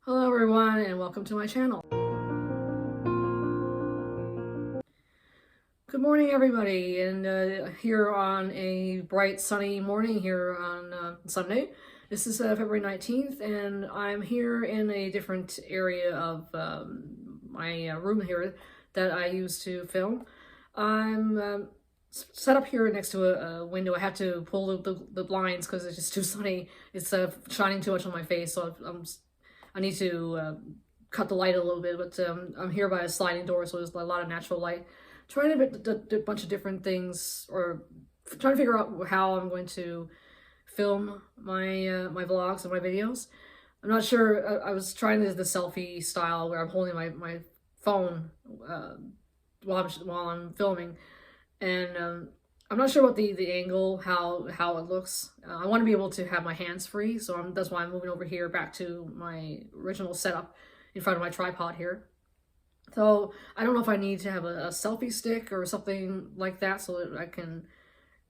Hello everyone and welcome to my channel. Good morning everybody, and here on a bright sunny morning here on Sunday. This is February 19th and I'm here in a different area of my room here that I use to film. I'm set up here next to a window. I have to pull the blinds because it's just too sunny. It's shining too much on my face, so I need to cut the light a little bit, but I'm here by a sliding door, so there's a lot of natural light. Trying to do a bunch of different things, or trying to figure out how I'm going to film my vlogs and my videos. I'm not sure. I was trying the selfie style where I'm holding my phone while I'm filming, and I'm not sure what the angle, how it looks. I want to be able to have my hands free, so that's why I'm moving over here back to my original setup in front of my tripod here. So I don't know if I need to have a selfie stick or something like that so that I can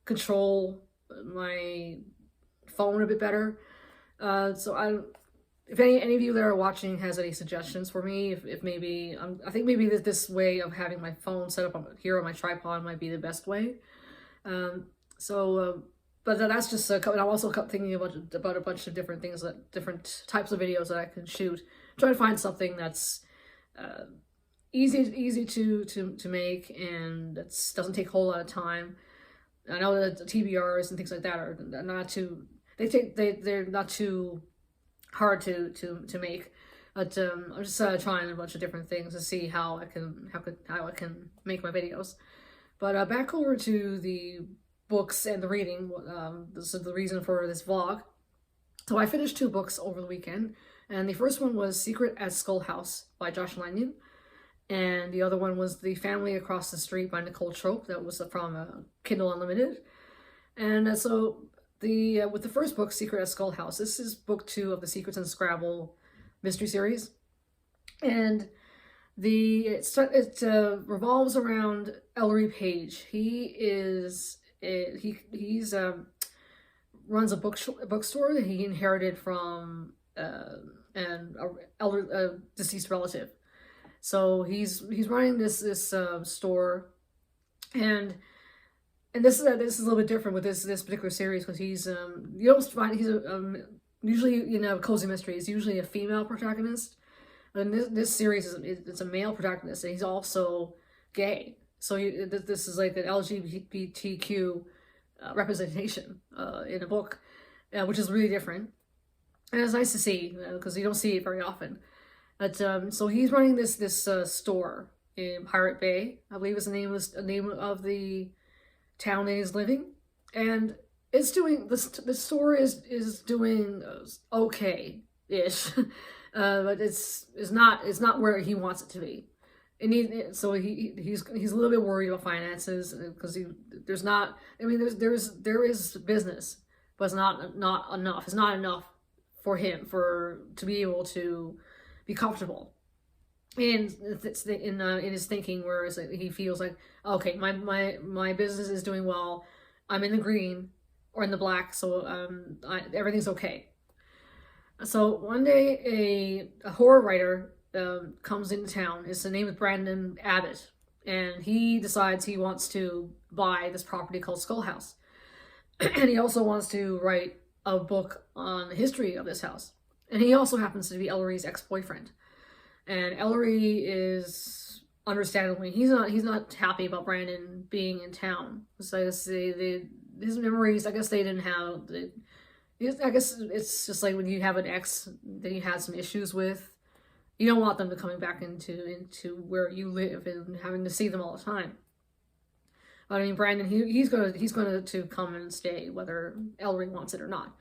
control my phone a bit better. If any of you that are watching has any suggestions for me, if maybe, I think maybe this way of having my phone set up here on my tripod might be the best way. But that's just, and I'm also thinking about a bunch of different things, different types of videos that I can shoot. Try to find something that's easy to make and that doesn't take a whole lot of time. I know that the TBRs and things like that are not too, they're not too hard to make, but I'm just trying a bunch of different things to see how I can make my videos. But back over to the books and the reading. This is the reason for this vlog. So I finished 2 books over the weekend, and the first one was Secret at Skull House by Josh Lanyon, and the other one was The Family Across the Street by Nicole Trope. That was from Kindle Unlimited. And so with the first book, Secret at Skull House, this is book 2 of the Secrets and Scrabble mystery series, and it revolves around Ellery Page. He's runs a bookstore that he inherited from a deceased relative. So he's running this store, and this is a little bit different with this particular series because he's you don't find he's usually cozy mystery is usually a female protagonist, and this series it's a male protagonist, and he's also gay. So this is like an LGBTQ representation in a book, which is really different, and it's nice to see because you don't see it very often. But so he's running this store in Pirate Bay, I believe is the name of the town that he's living, and it's doing the store is doing okay-ish, but it's not where he wants it to be, and he's a little bit worried about finances because there is business, but it's not enough. It's not enough for him to be able to be comfortable in his thinking, whereas he feels like, okay, my business is doing well, I'm in the green or in the black, so everything's okay. So one day a horror writer comes into town. His name is Brandon Abbott, and he decides he wants to buy this property called Skull House, and he also wants to write a book on the history of this house. And he also happens to be Ellery's ex-boyfriend. And Ellery is, understandably, he's not happy about Brandon being in town. So his memories, I guess they didn't have, I guess it's just like when you have an ex that you had some issues with, you don't want them to coming back into where you live and having to see them all the time. But I mean, Brandon, he's going to come and stay whether Ellery wants it or not.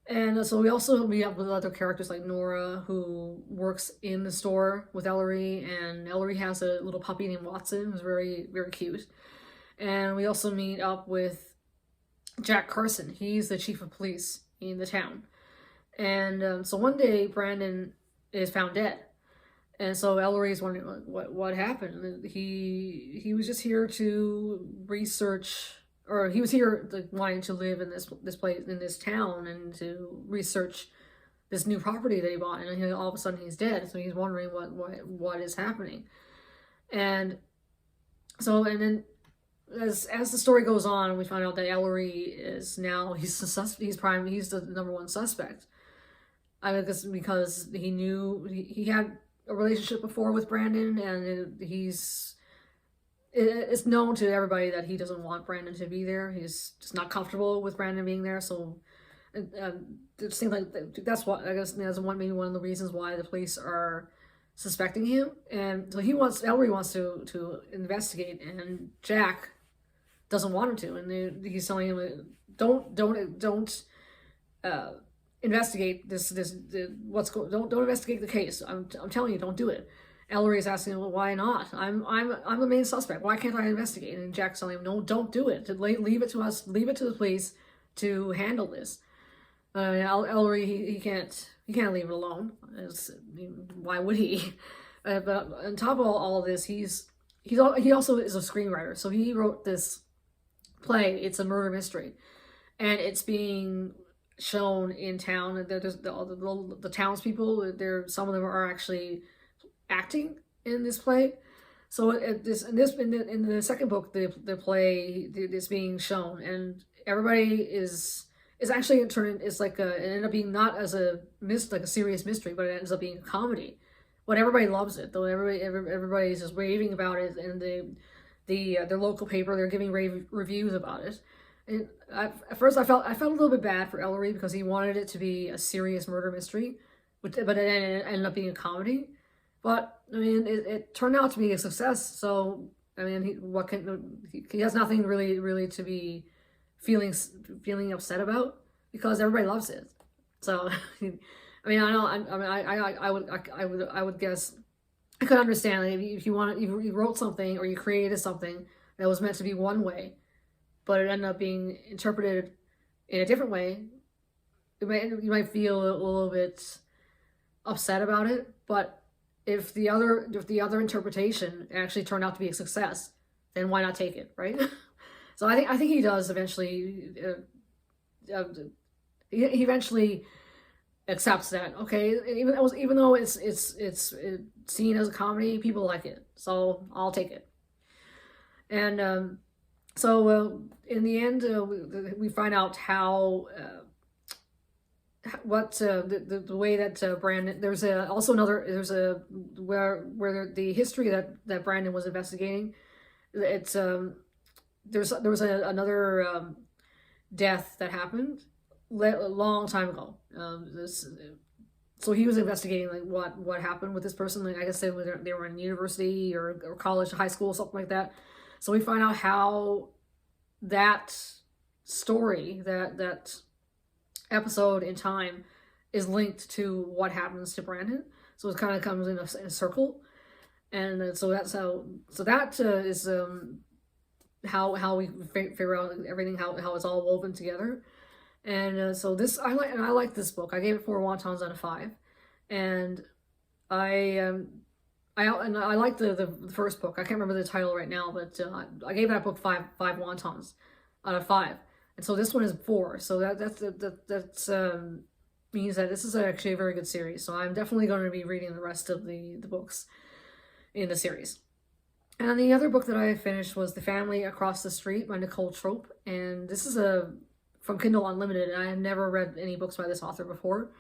And so we also meet up with other characters like Nora, who works in the store with Ellery, and Ellery has a little puppy named Watson, who's very, very cute. And we also meet up with Jack Carson. He's the chief of police in the town. And so one day, Brandon is found dead. And so Ellery is wondering what happened. He was just here to research, or he was here wanting to live in this place, in this town, and to research this new property that he bought, and all of a sudden he's dead. So he's wondering what is happening. And so, and then as the story goes on, we find out that Ellery is now he's the number one suspect. I guess because he knew he had a relationship before with Brandon, and it's known to everybody that he doesn't want Brandon to be there. He's just not comfortable with Brandon being there. So it seems like that's what, I guess, that's maybe one of the reasons why the police are suspecting him. And so Ellery wants to investigate, and Jack doesn't want him to, and he's telling him, don't investigate don't investigate the case. I'm telling you, don't do it. Ellery is asking him, well, why not? I'm the main suspect. Why can't I investigate? And Jack's telling him, no, don't do it. Leave it to us. Leave it to the police to handle this. Ellery, he can't leave it alone. Why would he? But on top of all of this, he also is a screenwriter. So he wrote this play. It's a murder mystery, and it's being shown in town. There's the townspeople. Some of them are actually acting in this play. So in the second book, the play is being shown, and everybody is actually it ended up being not as a serious mystery, but it ends up being a comedy. But everybody loves it, though. Everybody is just raving about it, and their local paper, they're giving rave reviews about it. And at first I felt a little bit bad for Ellery because he wanted it to be a serious murder mystery, but it ended up being a comedy. But I mean, it turned out to be a success. So I mean, he has nothing really to be feeling upset about, because everybody loves it. So I mean, I would guess I could understand, like, if you wrote something or you created something that was meant to be one way, but it ended up being interpreted in a different way, you might feel a little bit upset about it. But if the other interpretation actually turned out to be a success, then why not take it, right? So I think he does eventually. He eventually accepts that, okay, even though it's seen as a comedy, people like it, so I'll take it. And so in the end, we find out how the way that Brandon, there's where the history that Brandon was investigating, it's there was another death that happened a long time ago. So he was investigating, like, what happened with this person. Like, I guess they were in university or college, high school, something like that. So we find out how that story, that episode in time, is linked to what happens to Brandon. So it kind of comes in a circle, and so that's that is how we figure out everything, how it's all woven together. And so this I like this book. I gave it 4 wontons out of 5, and I like the first book. I can't remember the title right now, but I gave that book 5 wontons out of 5, and so this one is 4. So that's means that this is actually a very good series. So I'm definitely going to be reading the rest of the books in the series. And the other book that I finished was The Family Across the Street by Nicole Trope, and this is from Kindle Unlimited, and I have never read any books by this author before.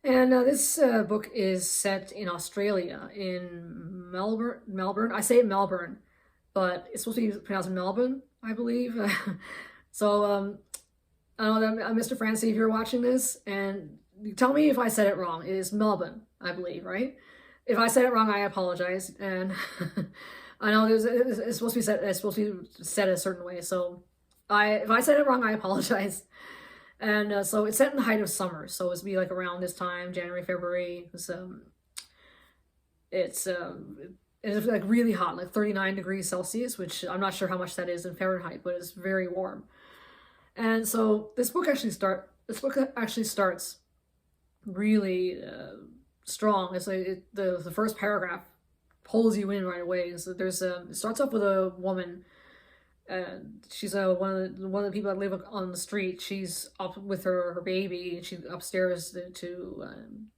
And this book is set in Australia, in Melbourne. I say it Melbourne, but it's supposed to be pronounced Melbourne, I believe. So I know that Mr. Francie, if you're watching this, and tell me if I said it wrong. It is Melbourne, I believe, right? If I said it wrong, I apologize. And I know it's supposed to be said a certain way. So if I said it wrong, I apologize. And so it's set in the height of summer. So it's be like around this time, January, February. It's like really hot, like 39 degrees Celsius, which I'm not sure how much that is in Fahrenheit, but it's very warm. And so this book actually starts really strong. It's like the first paragraph pulls you in right away. So it starts off with a woman she's one of the people that live on the street. She's up with her baby, and she's upstairs to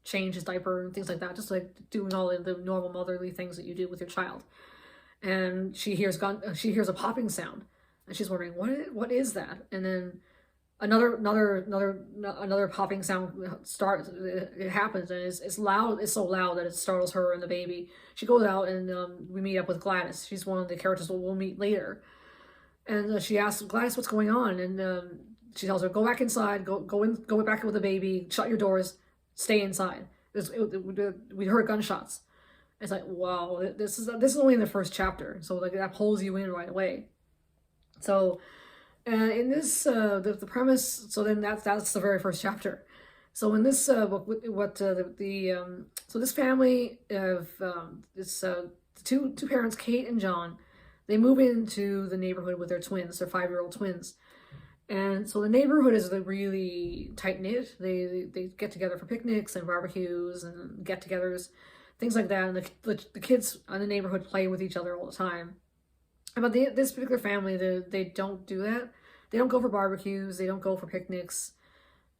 change his diaper and things like that, just like doing all of the normal motherly things that you do with your child. And she hears a popping sound, and she's wondering what is that. And then another popping sound starts. It happens, and it's loud. It's so loud that it startles her and the baby. She goes out, and we meet up with Gladys. She's one of the characters we'll meet later. And she asks Gladys what's going on, and she tells her, go back inside, go back in with the baby, shut your doors, stay inside. We heard gunshots. It's like, wow, this is only in the first chapter, so like that pulls you in right away. So in this the premise, so then that's the very first chapter. So in this book, so this family of it's two parents, Kate and John. They move into the neighborhood with their twins, their 5-year-old twins. And so the neighborhood is really tight-knit. They get together for picnics and barbecues and get-togethers, things like that. And the kids in the neighborhood play with each other all the time. But this particular family, they don't do that. They don't go for barbecues. They don't go for picnics.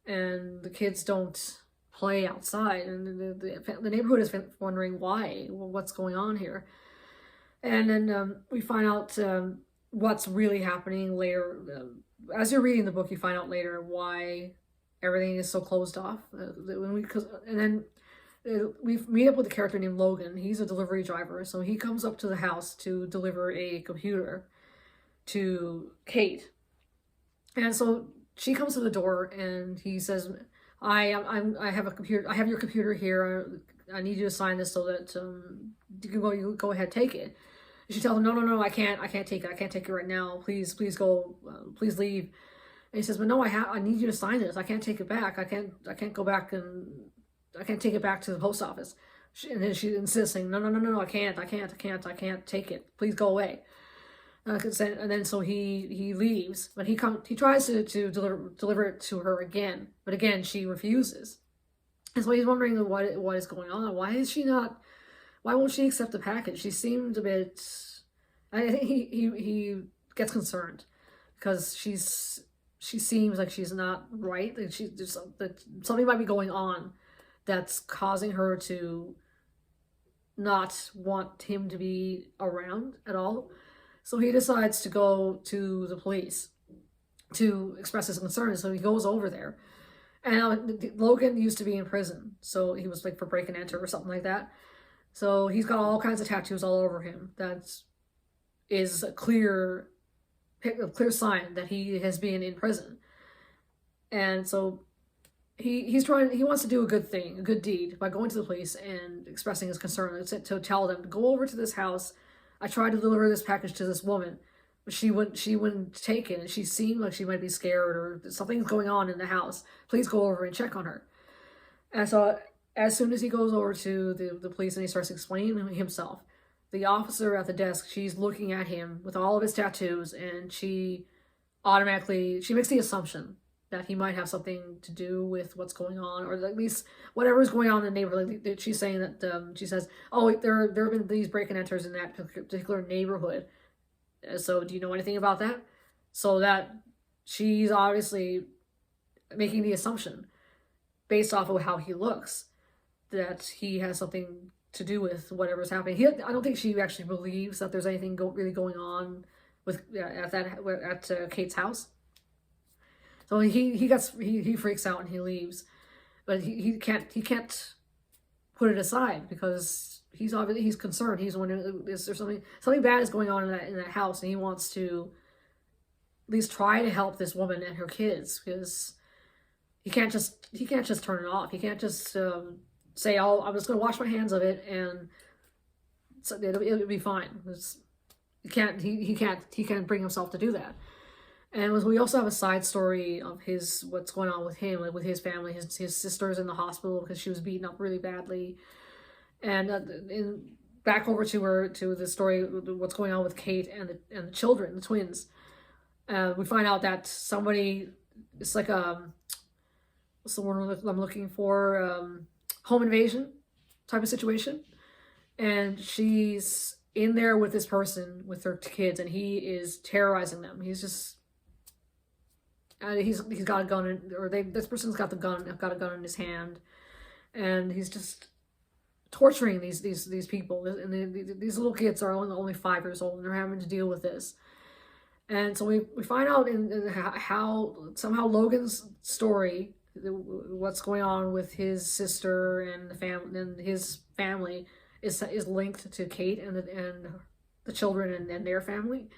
And the kids don't play outside. And the neighborhood is wondering why. Well, what's going on here? And then we find out what's really happening later. As you're reading the book, you find out later why everything is so closed off. And then we meet up with a character named Logan. He's a delivery driver, so he comes up to the house to deliver a computer to Kate. And so she comes to the door, and he says, I have a computer. I have your computer here. I need you to sign this so that you can go ahead, take it. And she tells him, no, I can't take it. I can't take it right now. Please go. Please leave. And he says, but no, I need you to sign this. I can't take it back. I can't go back, and I can't take it back to the post office. And then she insists, saying, no, I can't take it. Please go away. And then so he leaves, but he tries to deliver it to her again, but again she refuses. And so he's wondering what is going on. Why won't she accept the package? She seemed a bit. I think he gets concerned because she seems like she's not right. That something might be going on that's causing her to not want him to be around at all. So he decides to go to the police to express his concerns. So he goes over there. And Logan used to be in prison. So he was like for break and enter or something like that. So he's got all kinds of tattoos all over him. That is a clear sign that he has been in prison. And so he wants to do a good thing, a good deed, by going to the police and expressing his concern to tell them to go over to this house. I tried to deliver this package to this woman, but she wouldn't take it, and she seemed like she might be scared or something's going on in the house. Please go over and check on her. And so as soon as he goes over to the police and he starts explaining himself, the officer at the desk, she's looking at him with all of his tattoos, and she makes the assumption that he might have something to do with what's going on, or at least whatever is going on in the neighborhood. She's saying that she says, oh, there have been these break and enters in that particular neighborhood. So do you know anything about that? So that she's obviously making the assumption based off of how he looks that he has something to do with whatever's happening. I don't think she actually believes that there's anything really going on with at Kate's house. So he freaks out and he leaves, but he can't put it aside because he's concerned. He's wondering, is there something bad is going on in that house, and he wants to at least try to help this woman and her kids, because he can't just turn it off. He can't just say, oh, I'm just going to wash my hands of it and it'll be fine. He can't bring himself to do that. And we also have a side story of what's going on with him, like with his family. His sister's in the hospital because she was beaten up really badly. And back over to the story, what's going on with Kate and the children, the twins. We find out that somebody, it's like what's the word I'm looking for? Home invasion type of situation. And she's in there with this person, with their kids, and he is terrorizing them. He's just, he's got a gun, this person's got a gun in his hand, and he's just torturing these people. And these little kids are only 5 years old, and they're having to deal with this. And so we find out in how somehow Logan's story, what's going on with his sister and the family, and his family is linked to Kate and the children and their family.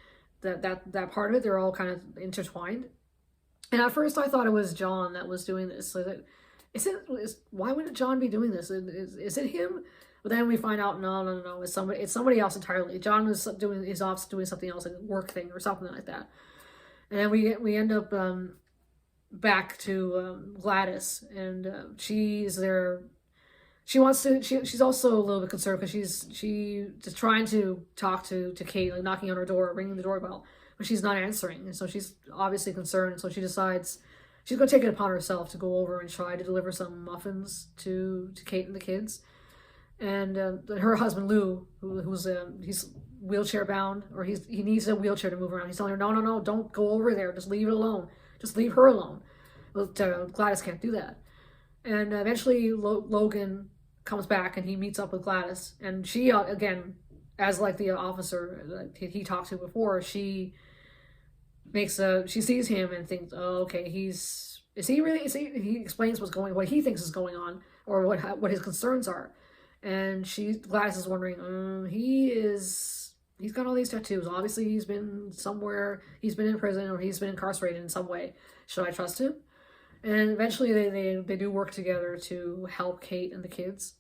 That part of it, they're all kind of intertwined. And at first I thought it was John that was doing this. So why would John be doing this? Is it him? But then we find out, no, it's somebody else entirely. John is doing something else, like a work thing or something like that. And then we end up back to Gladys, and she's there. She's also a little bit concerned because she's just trying to talk to Kate, like knocking on her door, ringing the doorbell, but she's not answering, and so she's obviously concerned. So she decides she's going to take it upon herself to go over and try to deliver some muffins to Kate and the kids. And her husband Lou, who's he's wheelchair bound, or he needs a wheelchair to move around. He's telling her, no, don't go over there. Just leave it alone. Just leave her alone. But Gladys can't do that. And eventually Logan comes back and he meets up with Gladys. And she, again, as like the officer he talked to before, she sees him and thinks, oh, okay, he explains what he thinks is going on, or what his concerns are. And Gladys is wondering, he's got all these tattoos. Obviously he's been somewhere, he's been in prison, or he's been incarcerated in some way. Should I trust him? And eventually they do work together to help Kate and the kids.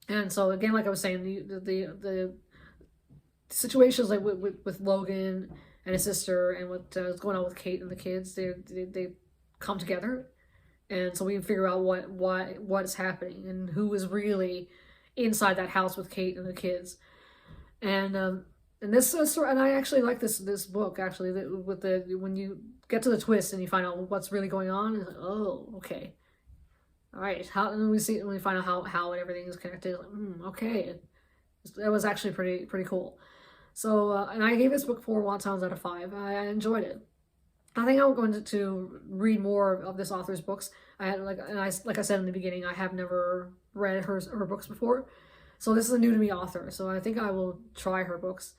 And so again, like I was saying, the situations like with Logan and his sister, and what's going on with Kate and the kids, they come together. And so we figure out what is happening and who is really inside that house with Kate and the kids. And this and I actually like this book, actually, when you get to the twist and you find out what's really going on, it's like, oh, okay, all right. And we find out how everything is connected. Like, okay, that was actually pretty cool. So and I gave this book 4 wontons out of 5. I enjoyed it. I think I'm going to read more of this author's books. Like I said in the beginning, I have never read her books before, so this is a new to me author. So I think I will try her books.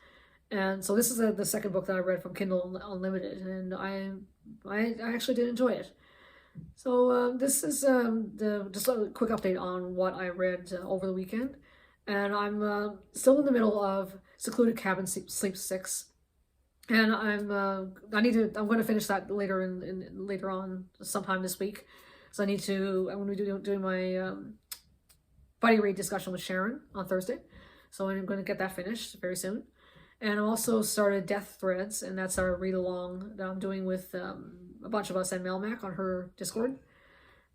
And so this is the second book that I read from Kindle Unlimited, and I actually did enjoy it. So this is just a quick update on what I read over the weekend, and I'm still in the middle of Secluded Cabin Sleep 6. And I'm going to finish that later on sometime this week. So I'm going to be doing my buddy read discussion with Sharon on Thursday. So I'm going to get that finished very soon. And I also started Death Threads, and that's our read along that I'm doing with a bunch of us and Melmac on her Discord.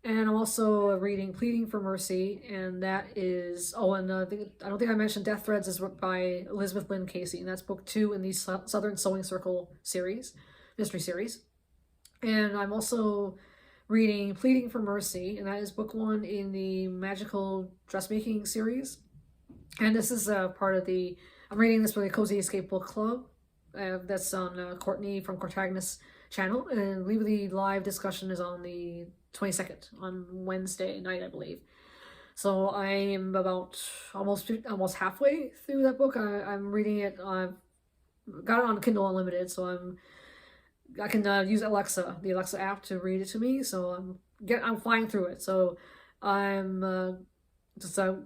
And I'm also reading Pleading for Mercy, and that is, I don't think I mentioned Death Threads is by Elizabeth Lynn Casey, and that's book 2 in the Southern Sewing Circle series, mystery series. And I'm also reading Pleading for Mercy, and that is book 1 in the Magical Dressmaking series. And this is part of I'm reading this for the Cozy Escape Book Club. That's on Courtney from Cortagnus channel, and I believe the live discussion is on the 22nd, on Wednesday night, I believe. So I am about almost halfway through that book. I'm reading it. I've got it on Kindle Unlimited, so I can use the Alexa app to read it to me. So I'm flying through it. So I'm just a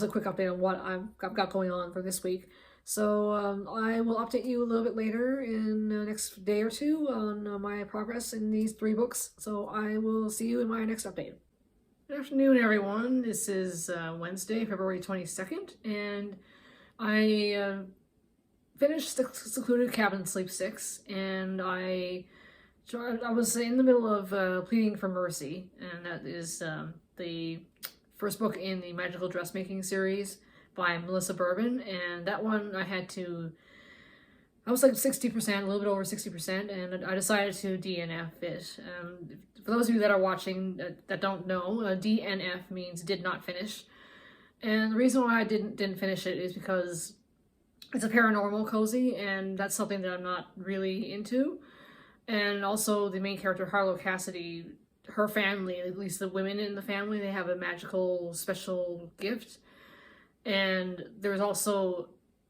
quick update on what I've got going on for this week. So I will update you a little bit later in the next day or two on my progress in these 3 books. So I will see you in my next update. Good afternoon, everyone. This is Wednesday, February 22nd, and I finished Secluded Cabin Sleep 6, and I was in the middle of Pleading for Mercy, and that is the first book in the Magical Dressmaking series by Melissa Bourbon. And that one I was like 60%, a little bit over 60%, and I decided to DNF it. For those of you that are watching that don't know, DNF means did not finish. And the reason why I didn't finish it is because it's a paranormal cozy, and that's something that I'm not really into. And also the main character, Harlow Cassidy, her family, at least the women in the family, they have a magical special gift. And there's also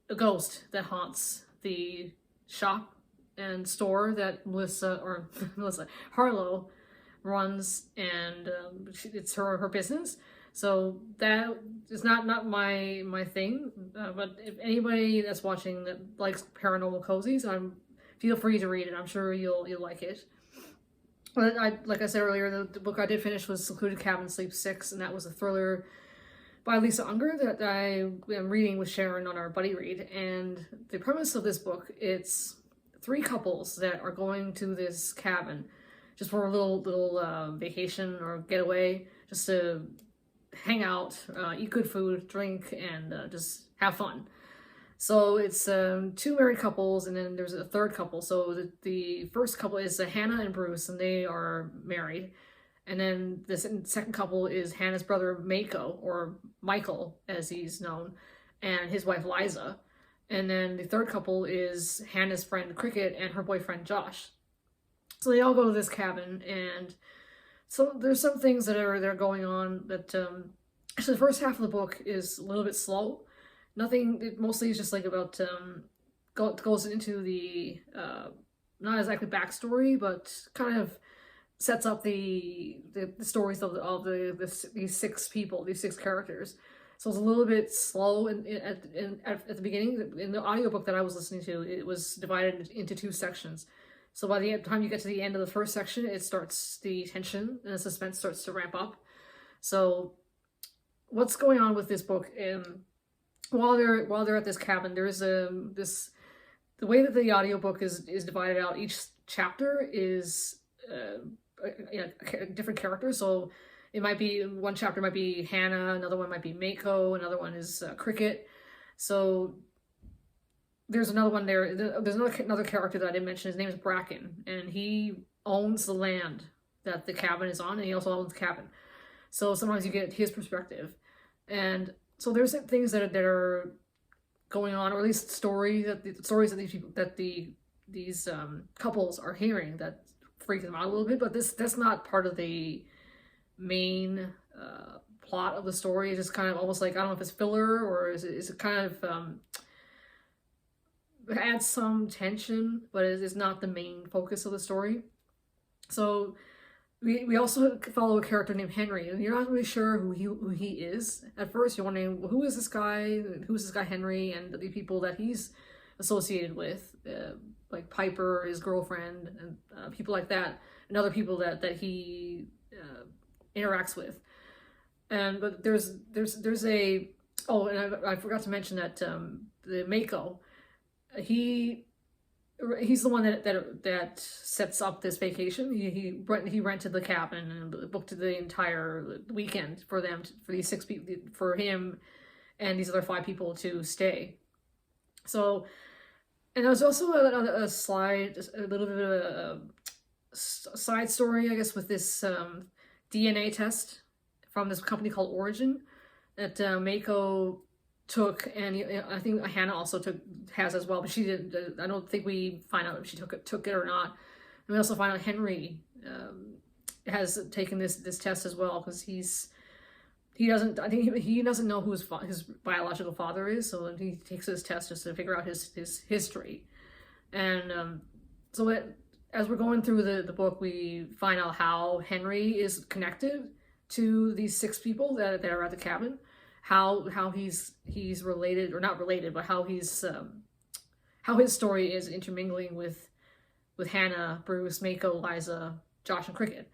a ghost that haunts the shop and store that Harlow runs, and it's her business. So that is not my thing. But if anybody that's watching that likes paranormal cozies, feel free to read it. I'm sure you'll like it. But like I said earlier, the book I did finish was Secluded Cabin Sleep 6, and that was a thriller by Lisa Unger that I am reading with Sharon on our buddy read. And the premise of this book, it's 3 couples that are going to this cabin just for a little vacation or getaway, just to hang out, eat good food, drink, and just have fun. So it's 2 married couples, and then there's a 3rd couple. So the first couple is Hannah and Bruce, and they are married. And then the second couple is Hannah's brother Mako, or Michael as he's known, and his wife Liza. And then the 3rd couple is Hannah's friend Cricket and her boyfriend Josh. So they all go to this cabin, and so there's some things that are going on that actually the first half of the book is a little bit slow. Nothing, it mostly is just like about goes into the not exactly backstory, but kind of sets up the stories of these 6 people, these 6 characters. So it's a little bit slow at the beginning. In the audiobook that I was listening to, it was divided into 2 sections. So by the time you get to the end of the first section, it starts, the tension and the suspense starts to ramp up. So what's going on with this book? While they're at this cabin, there's the way that the audiobook is divided out. Each chapter is a different character. So it might be, one chapter might be Hannah, another one might be Mako, another one is Cricket. So there's another one there. There's another character that I didn't mention. His name is Bracken, and he owns the land that the cabin is on, and he also owns the cabin. So sometimes you get his perspective, and so there's things that are going on, or at least stories that these people, that these couples are hearing, that freaks them out a little bit. But that's not part of the main plot of the story. It's just kind of almost like, I don't know if it's filler or is it kind of adds some tension, but it is not the main focus of the story. So we also follow a character named Henry, and you're not really sure who he is. At first, you're wondering, who is this guy? Who's this guy Henry? And the people that he's associated with, like Piper, his girlfriend, and people like that, and other people that he interacts with. And but there's a and I forgot to mention that the Mako, he's the one that sets up this vacation. He rented the cabin and booked the entire weekend for these 6 people, for him and these other 5 people to stay. So, and there was also a little bit of a side story, I guess, with this DNA test from this company called Origin that Mako took, and I think Hannah also has as well, but she didn't. I don't think we find out if she took it or not. And we also find out Henry has taken this test as well, because he doesn't know who his biological father is, so he takes this test just to figure out his history. And so as we're going through the book, we find out how Henry is connected to these 6 people that are at the cabin. How he's related, or not related, but how his story is intermingling with Hannah, Bruce, Mako, Liza, Josh, and Cricket.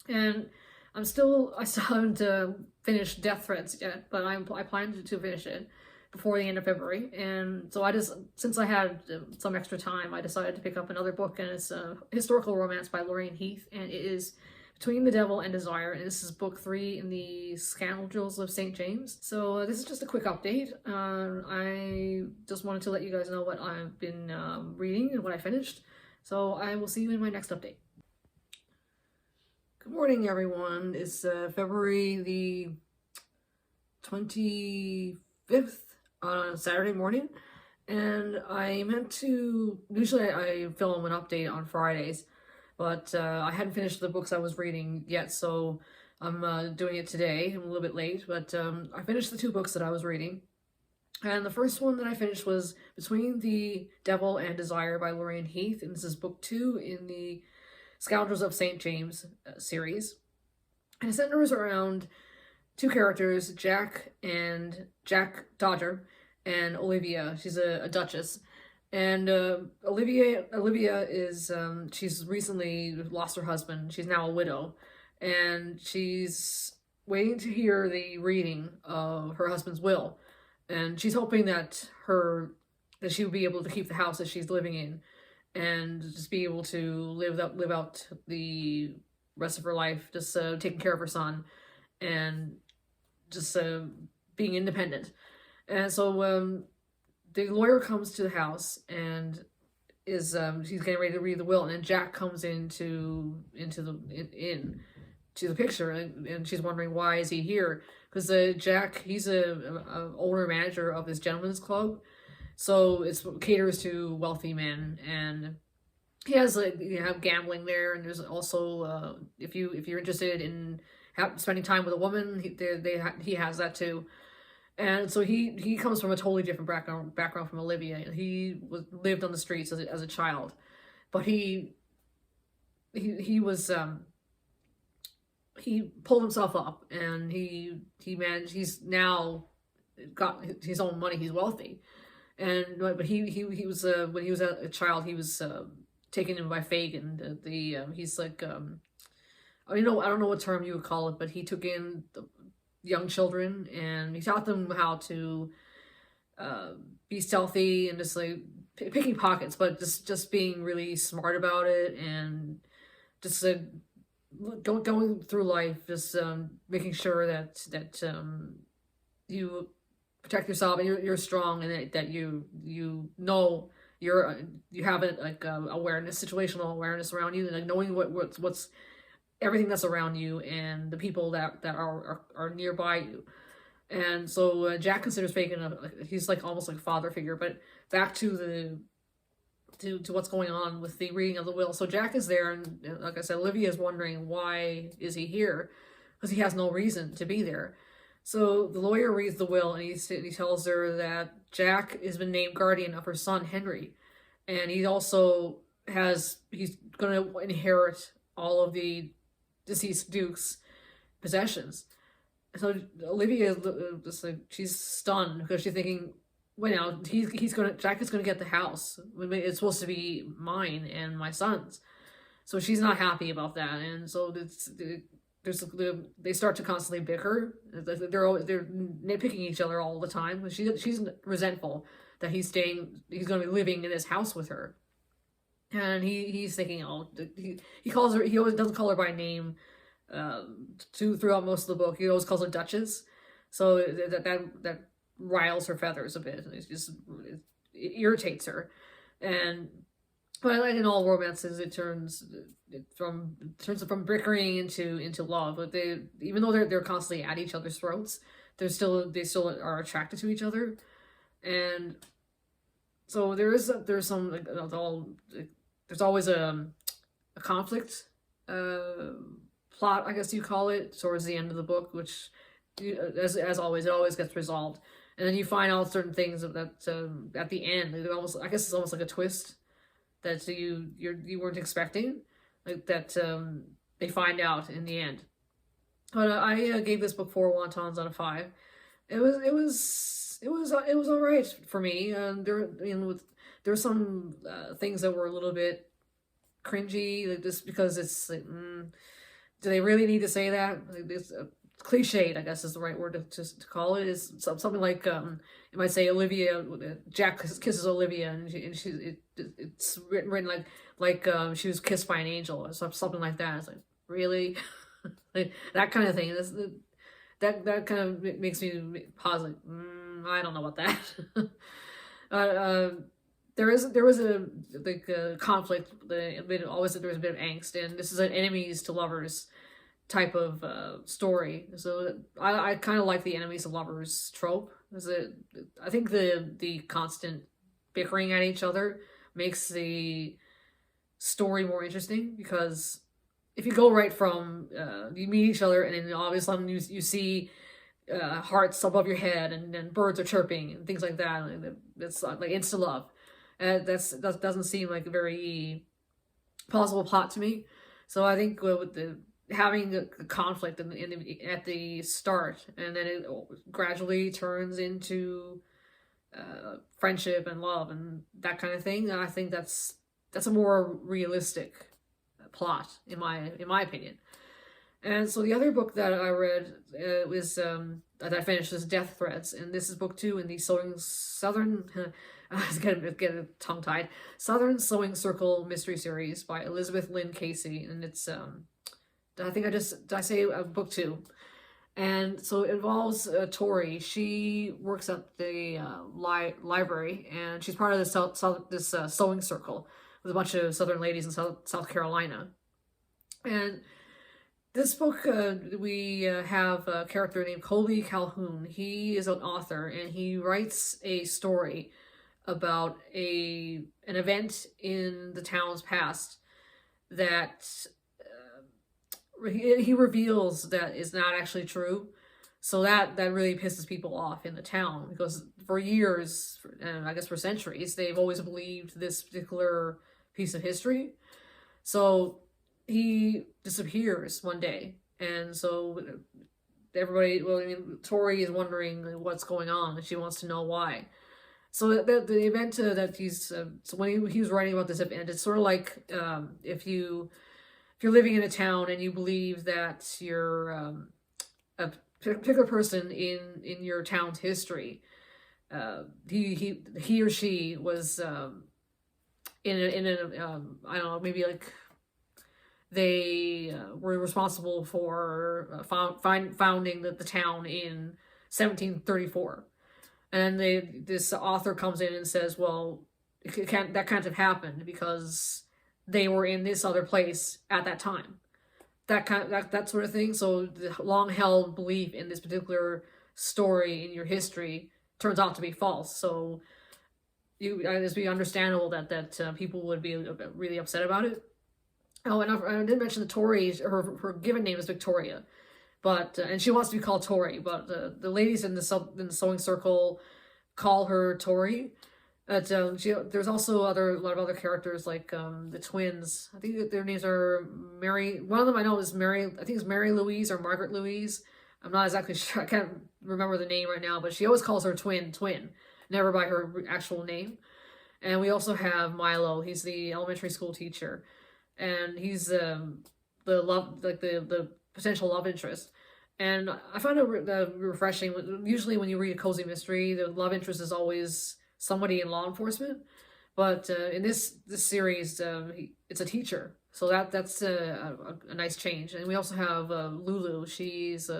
And I still haven't finished Death Threads yet, but I plan to finish it before the end of February. And so since I had some extra time, I decided to pick up another book, and it's a historical romance by Lorraine Heath, and it is Between the Devil and Desire, and this is book 3 in the Scoundrels of St. James. So this is just a quick update. I just wanted to let you guys know what I've been reading and what I finished. So I will see you in my next update. Good morning, everyone. It's February the 25th, 5th on a Saturday morning, and I meant to, usually I film an update on Fridays, but I hadn't finished the books I was reading yet, so I'm doing it today. I'm a little bit late, but I finished the 2 books that I was reading. And the first one that I finished was Between the Devil and Desire by Lorraine Heath, and this is book 2 in the Scoundrels of St. James series. And it centers around 2 characters, Jack Dodger, and Olivia. She's a duchess. And Olivia is, she's recently lost her husband. She's now a widow. And she's waiting to hear the reading of her husband's will. And she's hoping that she will be able to keep the house that she's living in and just be able to live out the rest of her life, just taking care of her son and just being independent. And so the lawyer comes to the house and is she's getting ready to read the will, and then Jack comes into the picture, and she's wondering, why is he here? Because Jack, he's a owner manager of this gentleman's club, so it caters to wealthy men, and he has you have gambling there, and there's also if you're interested in spending time with a woman, he has that too. And so he comes from a totally different background from Olivia. He lived on the streets as a child, but he was he pulled himself up, and he's now got his own money. He's wealthy, but he was when he was a child, he was taken in by Fagin. He's like I don't know what term you would call it, but he took in the young children and he taught them how to be stealthy and just like picking pockets, but just being really smart about it, and just going through life, just making sure that you protect yourself, and you're strong, and that you know you have it like awareness, situational awareness around you, and like knowing what's everything that's around you and the people that are nearby you. And so Jack considers Fagin he's like almost like a father figure. But back to what's going on with the reading of the will. So Jack is there, and like I said, Olivia is wondering, why is he here? Because he has no reason to be there. So the lawyer reads the will, and he tells her that Jack has been named guardian of her son Henry, and he's going to inherit all of the deceased duke's possessions. So Olivia just like, she's stunned, because she's thinking, well, now Jack is gonna get the house. It's supposed to be mine and my son's. So she's not happy about that, and so they start to constantly bicker. They're nitpicking each other all the time. She's resentful that he's going to be living in this house with her. And he's thinking, he calls her, he always doesn't call her by name throughout most of the book. He always calls her Duchess. So that riles her feathers a bit. It irritates her. But like in all romances, it turns from bickering into love. But even though they're constantly at each other's throats, they still are attracted to each other. And so there's always a conflict plot, I guess you call it, towards the end of the book, which as always, it always gets resolved. And then you find out certain things that at the end, I guess it's almost like a twist that you weren't expecting, like that they find out in the end. But I gave this book 4 wontons out of 5. It was all right for me. There's some things that were a little bit cringy, like, just because it's like, do they really need to say that? Like, it's cliched, I guess is the right word to call it. Is something like you might say Jack kisses Olivia, and it's written like she was kissed by an angel or something like that. It's like, really? Like, that kind of thing. That kind of makes me pause, like, I don't know about that. There was a conflict. There was a bit of angst, and this is an enemies to lovers type of story. So I kind of like the enemies of lovers trope. I think the constant bickering at each other makes the story more interesting, because if you go right from you meet each other and then all of a sudden you see hearts above your head and birds are chirping and things like that, it's like insta love. That doesn't seem like a very plausible plot to me. So I think with the having a conflict at the start, and then it gradually turns into friendship and love and that kind of thing, I think that's a more realistic plot in my opinion. And so the other book that I read was that I finished was Death Threads, and this is book 2 in the Southern I was getting tongue tied. Southern Sewing Circle mystery series by Elizabeth Lynn Casey, and it's I think did I say book 2? And so it involves Tori. She works at the library, and she's part of this sewing circle with a bunch of Southern ladies in South Carolina. And this book, we have a character named Colby Calhoun. He is an author, and he writes a story about an event in the town's past that he reveals that is not actually true. So that really pisses people off in the town, because for years, and I guess for centuries, they've always believed this particular piece of history. So he disappears one day, and so everybody, well, I mean, Tori is wondering what's going on, and she wants to know why. So the event that he's so when he was writing about this event, it's sort of like if you're living in a town and you believe that you're a particular person in your town's history, he or she was in a I don't know, maybe like they were responsible for founding the town in 1734. And this author comes in and says, well, that can't have happened because they were in this other place at that time. That sort of thing. So the long held belief in this particular story in your history turns out to be false. So it's be understandable that people would be really upset about it. Oh, and I didn't mention that Tori, her given name is Victoria, but and she wants to be called Tori, but the ladies in the sewing circle call her Tori. But there's also a lot of other characters like the twins. I think that their names are Mary. One of them I know is Mary. I think it's Mary Louise or Margaret Louise. I'm not exactly sure. I can't remember the name right now, but she always calls her twin, never by her actual name. And we also have Milo. He's the elementary school teacher, and he's the potential love interest. And I find it refreshing. Usually when you read a cozy mystery, the love interest is always somebody in law enforcement, but in this series, it's a teacher. So that's a nice change. And we also have Lulu. She's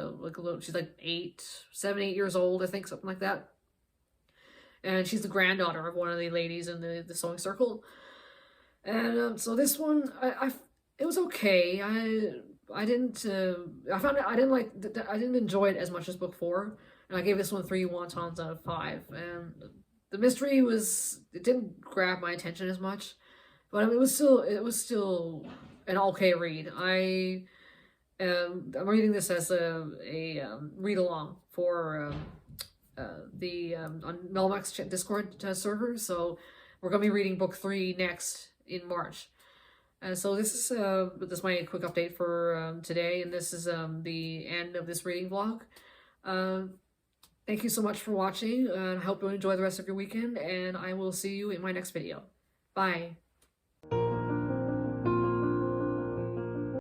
she's like 7, 8 years old, I think, something like that. And she's the granddaughter of one of the ladies in the sewing circle. And so this one, it was okay. I didn't enjoy it as much as book 4, and I gave this one 3 wontons out of 5. And the mystery it didn't grab my attention as much, but I mean, it was still an okay read. I'm reading this as a read along for the on Melmax Discord server. So we're gonna be reading book 3 next in March. So this is my quick update for today, and this is the end of this reading vlog. Thank you so much for watching, and I hope you enjoy the rest of your weekend, and I will see you in my next video. Bye!